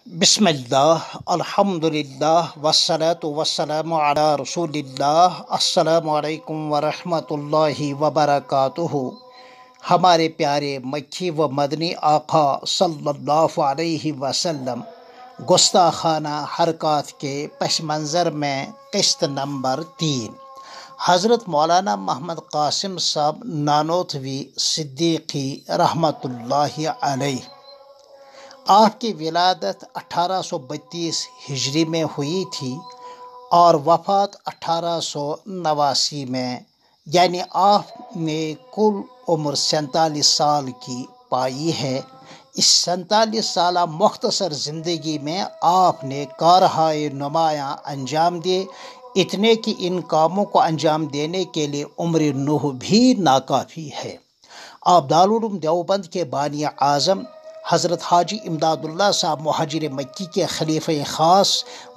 بسم اللہ الحمدللہ والصلاة والسلام علی رسول اللہ۔ السلام علیکم ورحمۃ اللہ وبرکاتہ۔ ہمارے پیارے مکی و مدنی آقا صلی اللہ علیہ وسلم گستاخانہ حرکات کے پس منظر میں قسط نمبر 3 حضرت مولانا محمد قاسم صاحب نانوتوی صدیقی رحمۃ اللہ علیہ۔ آپ کی ولادت 1832 ہجری میں ہوئی تھی اور وفات 1889 میں، یعنی آپ نے کل عمر 47 سال کی پائی ہے۔ اس 47 سالہ مختصر زندگی میں آپ نے کارہائے نمایاں انجام دیے، اتنے کہ ان کاموں کو انجام دینے کے لیے عمر نوح بھی ناکافی ہے۔ آپ دارالعلوم دیوبند کے بانی اعظم حضرت حاجی امداد اللہ صاحب مہاجر مکی کے خلیفہ خاص،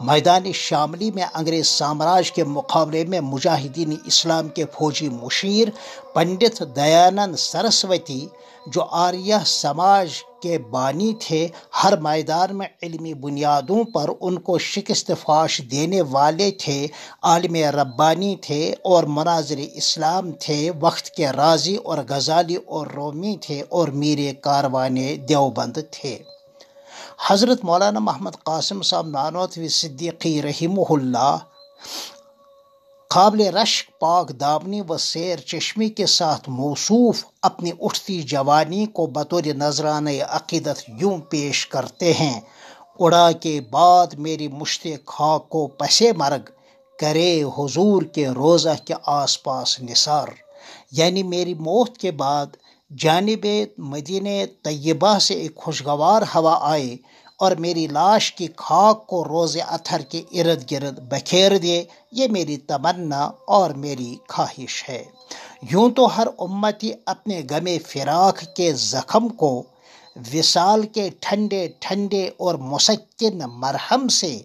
میدان شاملی میں انگریز سامراج کے مقابلے میں مجاہدین اسلام کے فوجی مشیر پنڈت دیانند سرسوتی، جو آریہ سماج کے بانی تھے، ہر میدان میں علمی بنیادوں پر ان کو شکست فاش دینے والے تھے، عالم ربانی تھے اور مناظر اسلام تھے، وقت کے رازی اور غزالی اور رومی تھے اور میر کاروان دیوبند تھے۔ حضرت مولانا محمد قاسم صاحب نانوتوی صدیقی رحمہ اللہ قابل رشک پاک دامنی و سیر چشمی کے ساتھ موصوف اپنی اٹھتی جوانی کو بطور نذرانہ عقیدت یوں پیش کرتے ہیں: اڑا کے بعد میری مشت خاک کو پسے مرگ، کرے حضور کے روضہ کے آس پاس نثار۔ یعنی میری موت کے بعد جانب مدینہ طیبہ سے ایک خوشگوار ہوا آئے اور میری لاش کی خاک کو روز اطہر کے ارد گرد بکھیر دے، یہ میری تمنا اور میری خواہش ہے۔ یوں تو ہر امتی اپنے غم فراق کے زخم کو وصال کے ٹھنڈے ٹھنڈے اور مسکن مرہم سے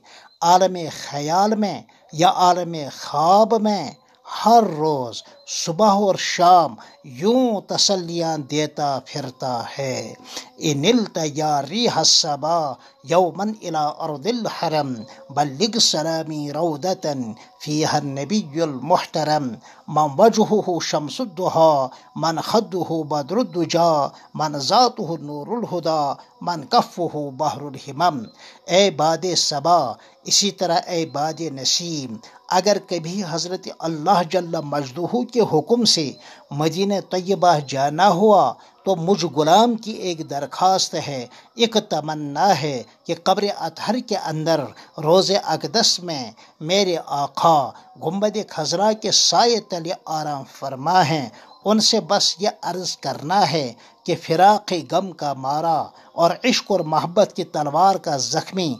عالم خیال میں یا عالم خواب میں ہر روز صبح اور شام یوں تسلیاں دیتا پھرتا ہے: انلت یا ریح الصبا یوما الی ارض الحرم، بلغ سلامی روضة فیہا النبی المحترم، من وجہہ شمس الضحی، من خدہ بدر الدجا، من ذاتہ نور الہدی، من کفہ بحر الہمم۔ اے باد صبا، اسی طرح اے باد نسیم، اگر کبھی حضرت اللہ جل مجدہ کے حکم سے مدینہ طیبہ جانا ہوا تو مجھ غلام کی ایک درخواست ہے، ایک تمنا ہے کہ قبر اطہر کے اندر روز اقدس میں میرے آقا گنبد خضرا کے سائے تلے آرام فرما ہیں۔ ان سے بس یہ عرض کرنا ہے کہ فراق غم کا مارا اور عشق اور محبت کی تلوار کا زخمی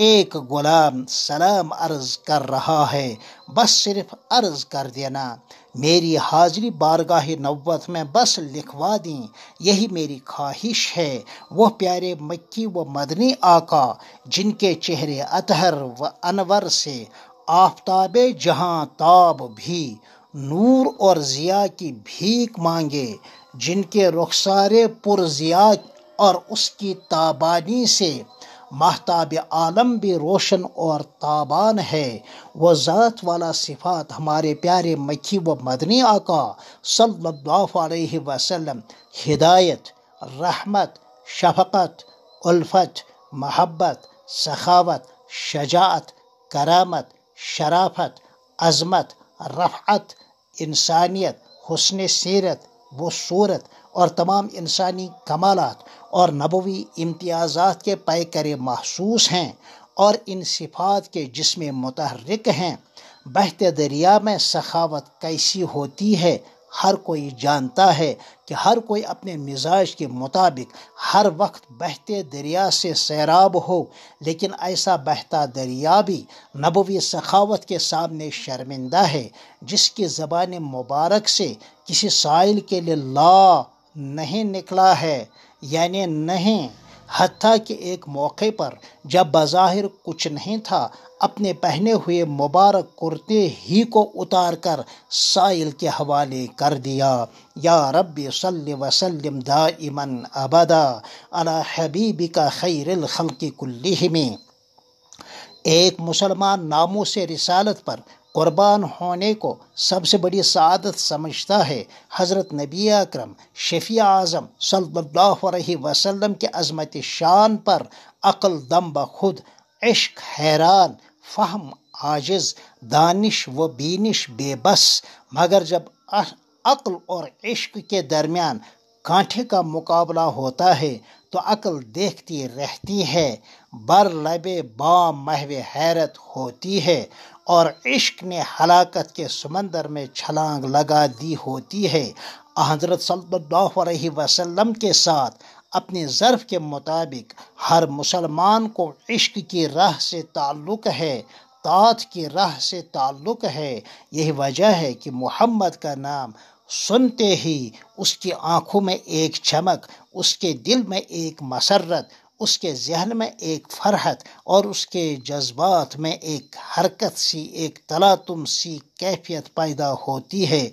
ایک غلام سلام عرض کر رہا ہے، بس صرف عرض کر دینا، میری حاضری بارگاہ نبوت میں بس لکھوا دیں، یہی میری خواہش ہے۔ وہ پیارے مکی و مدنی آقا جن کے چہرے اطہر و انور سے آفتاب جہاں تاب بھی نور اور ضیاء کی بھیک مانگے، جن کے رخسار پر ضیاء اور اس کی تابانی سے ماہتاب عالم بھی روشن اور تابان ہے، وہ ذات والا صفات ہمارے پیارے مکی و مدنی آقا صلی اللہ علیہ وسلم ہدایت، رحمت، شفقت، الفت، محبت، سخاوت، شجاعت، کرامت، شرافت، عظمت، رفعت، انسانیت، حسن سیرت و صورت اور تمام انسانی کمالات اور نبوی امتیازات کے پیکر محسوس ہیں، اور ان صفات کے جسم متحرک ہیں۔ بہتے دریا میں سخاوت کیسی ہوتی ہے ہر کوئی جانتا ہے کہ ہر کوئی اپنے مزاج کے مطابق ہر وقت بہتے دریا سے سیراب ہو، لیکن ایسا بہتا دریا بھی نبوی سخاوت کے سامنے شرمندہ ہے، جس کی زبان مبارک سے کسی سائل کے لیے لا نہیں نکلا ہے، یعنی نہیں، حتیٰ کہ ایک موقع پر جب بظاہر کچھ نہیں تھا، اپنے پہنے ہوئے مبارک کرتے ہی کو اتار کر سائل کے حوالے کر دیا۔ یا رب صلی وسلم دائما ابدا علی حبیبک خیر الخلق کلہم۔ ایک مسلمان ناموس رسالت پر قربان ہونے کو سب سے بڑی سعادت سمجھتا ہے۔ حضرت نبی اکرم شفیع اعظم صلی اللہ علیہ وسلم کی عظمت شان پر عقل دم بخود، عشق حیران، فہم عاجز، دانش و بینش بے بس۔ مگر جب عقل اور عشق کے درمیان کانٹے کا مقابلہ ہوتا ہے تو عقل دیکھتی رہتی ہے، بر لب بام محو حیرت ہوتی ہے، اور عشق نے ہلاکت کے سمندر میں چھلانگ لگا دی ہوتی ہے۔ حضرت صلی اللہ علیہ وسلم کے ساتھ اپنے ظرف کے مطابق ہر مسلمان کو عشق کی راہ سے تعلق ہے، طاعت کی راہ سے تعلق ہے۔ یہی وجہ ہے کہ محمد کا نام سنتے ہی اس کی آنکھوں میں ایک چمک، اس کے دل میں ایک مسرت، اس کے ذہن میں ایک فرحت، اور اس کے جذبات میں ایک حرکت سی، ایک تلاطم سی کیفیت پیدا ہوتی ہے،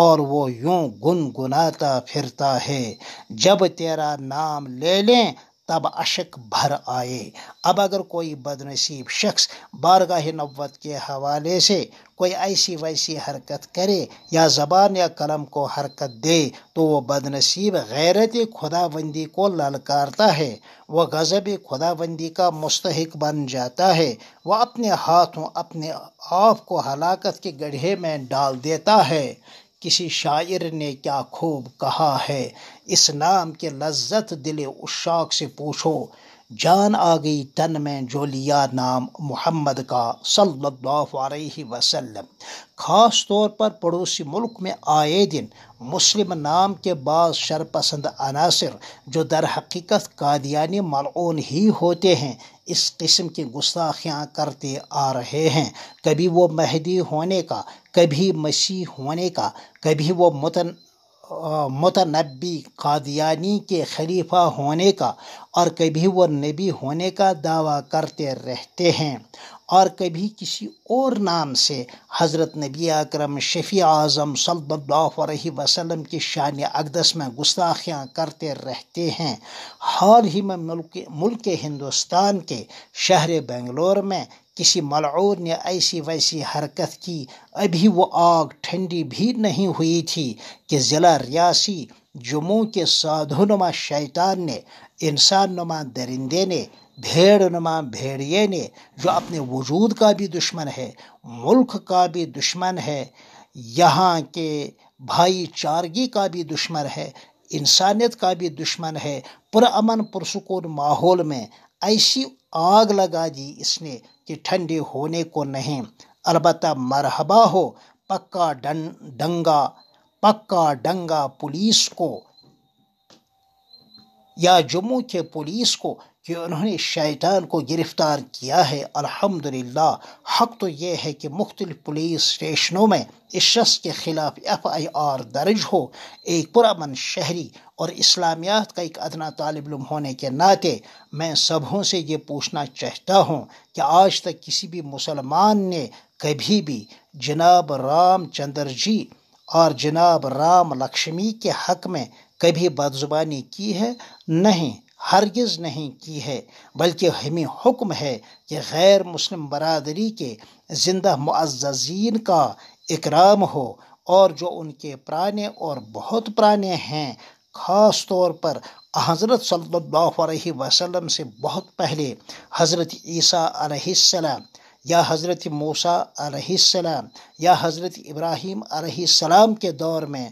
اور وہ یوں گنگناتا پھرتا ہے، جب تیرا نام لے لیں تب اشک بھر آئے۔ اب اگر کوئی بدنصیب شخص بارگاہ نبوت کے حوالے سے کوئی ایسی ویسی حرکت کرے یا زبان یا قلم کو حرکت دے تو وہ بدنصیب غیرت خداوندی کو للکارتا ہے، وہ غضب خداوندی کا مستحق بن جاتا ہے، وہ اپنے ہاتھوں اپنے آپ کو ہلاکت کے گڑھے میں ڈال دیتا ہے۔ کسی شاعر نے کیا خوب کہا ہے، اس نام کے لذت دل عشاق سے پوچھو، جان آ گئی تن میں جو لیا نام محمد کا صلی اللہ علیہ وسلم۔ خاص طور پر پڑوسی ملک میں آئے دن مسلم نام کے بعض شرپسند عناصر جو در حقیقت قادیانی ملعون ہی ہوتے ہیں، اس قسم کی گستاخیاں کرتے آ رہے ہیں۔ کبھی وہ مہدی ہونے کا، کبھی مسیح ہونے کا، کبھی وہ متنبی قادیانی کے خلیفہ ہونے کا، اور کبھی وہ نبی ہونے کا دعویٰ کرتے رہتے ہیں، اور کبھی کسی اور نام سے حضرت نبی اکرم شفیع اعظم صلی اللہ علیہ وسلم کی شان اقدس میں گستاخیاں کرتے رہتے ہیں۔ حال ہی میں ملک ہندوستان کے شہر بنگلور میں کسی ملعون نے ایسی ویسی حرکت کی، ابھی وہ آگ ٹھنڈی بھی نہیں ہوئی تھی کہ ضلع ریاسی جموں کے سادھو نما شیطان نے، انسان نما درندے نے، بھیڑ نما بھیڑیے نے، جو اپنے وجود کا بھی دشمن ہے، ملک کا بھی دشمن ہے، یہاں کے بھائی چارگی کا بھی دشمن ہے، انسانیت کا بھی دشمن ہے، پرامن پرسکون ماحول میں ایسی آگ لگا دی اس نے کہ ٹھنڈے ہونے کو نہیں۔ البتہ مرحبا ہو پکا ڈنگا پولیس کو یا جموں کے پولیس کو کہ انہوں نے شیطان کو گرفتار کیا ہے۔ الحمدللہ، حق تو یہ ہے کہ مختلف پولیس اسٹیشنوں میں اس شخص کے خلاف FIR درج ہو۔ ایک پرامن شہری اور اسلامیات کا ایک ادنا طالب علم ہونے کے ناطے میں سبھوں سے یہ پوچھنا چاہتا ہوں کہ آج تک کسی بھی مسلمان نے کبھی بھی جناب رام چندر جی اور جناب رام لکشمی کے حق میں کبھی بدزبانی کی ہے؟ نہیں، ہرگز نہیں کی ہے، بلکہ ہمیں حکم ہے کہ غیر مسلم برادری کے زندہ معززین کا اکرام ہو، اور جو ان کے پرانے اور بہت پرانے ہیں، خاص طور پر حضرت صلی اللہ علیہ وسلم سے بہت پہلے حضرت عیسیٰ علیہ السلام یا حضرت موسیٰ علیہ السلام یا حضرت ابراہیم علیہ السلام کے دور میں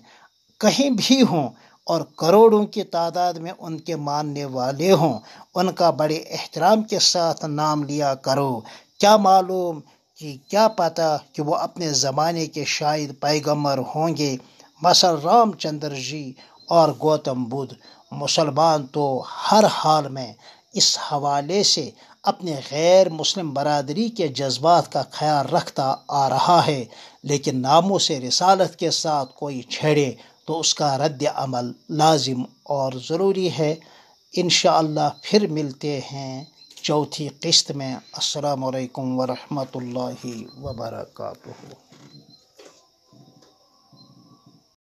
کہیں بھی ہوں اور کروڑوں کی تعداد میں ان کے ماننے والے ہوں، ان کا بڑے احترام کے ساتھ نام لیا کرو۔ کیا معلوم کہ کیا پتہ کہ وہ اپنے زمانے کے شاید پیغمبر ہوں گے، مثلا رام چندر جی اور گوتم بدھ۔ مسلمان تو ہر حال میں اس حوالے سے اپنے غیر مسلم برادری کے جذبات کا خیال رکھتا آ رہا ہے، لیکن ناموس رسالت کے ساتھ کوئی چھیڑے تو اس کا رد عمل لازم اور ضروری ہے۔ انشاءاللہ پھر ملتے ہیں چوتھی قسط میں۔ السلام علیکم ورحمۃ اللہ وبرکاتہ۔